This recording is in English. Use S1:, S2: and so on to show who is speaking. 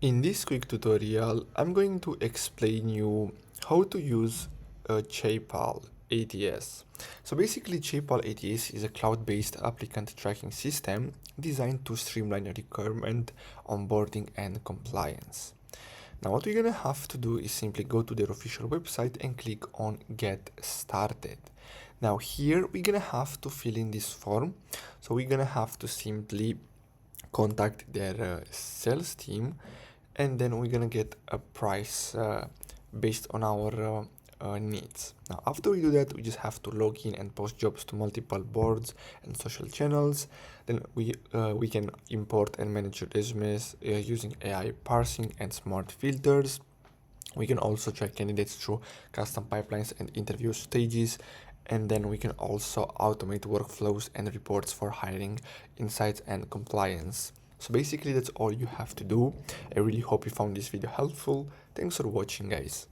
S1: In this quick tutorial, I'm going to explain you how to use CEIPAL ATS. So basically, CEIPAL ATS is a cloud-based applicant tracking system designed to streamline requirement, onboarding, and compliance. Now, what we're gonna have to do is simply go to their official website and click on Get Started. Now, here we're gonna have to fill in this form. So we're gonna have to simply contact their sales team, and then we're gonna get a price based on our needs. Now after we do that, we just have to log in and post jobs to multiple boards and social channels. Then we can import and manage your resumes using AI parsing and smart filters. We can also track candidates through custom pipelines and interview stages, and then we can also automate workflows and reports for hiring, insights, and compliance. So basically that's all you have to do. I really hope you found this video helpful. Thanks for watching, guys.